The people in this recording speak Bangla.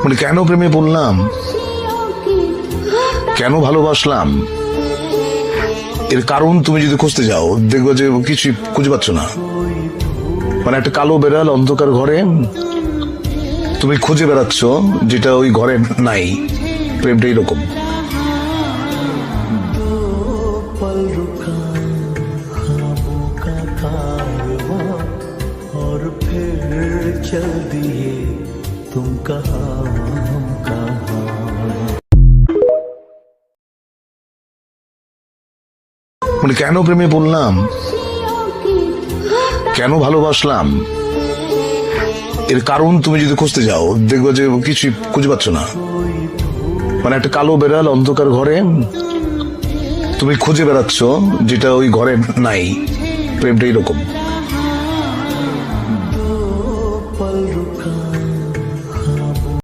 মানে কেন প্রেমে পড়লাম, কেন ভালোবাসলাম, এর কারণ তুমি যদি খুঁজতে যাও দেখবে যে কিছু খুঁজে পাচ্ছ না। মানে একটা কালো বেড়াল অন্ধকার ঘরে তুমি খুঁজে বেড়াচ্ছ যেটা ওই ঘরে নাই। প্রেমটা এরকম। और फिर चल दिए तुम कहाँ हम कहाँ। মানে কেন প্রেমে পড়লাম, কেন ভালোবাসলাম, এর কারণ তুমি যদি খুঁজতে যাও দেখবে যে কিছু খুঁজে পাচ্ছ না। মানে একটা কালো বেড়াল অন্ধকার ঘরে তুমি খুঁজে বেড়াচ্ছ যেটা ওই ঘরে নাই। প্রেমটা এরকম।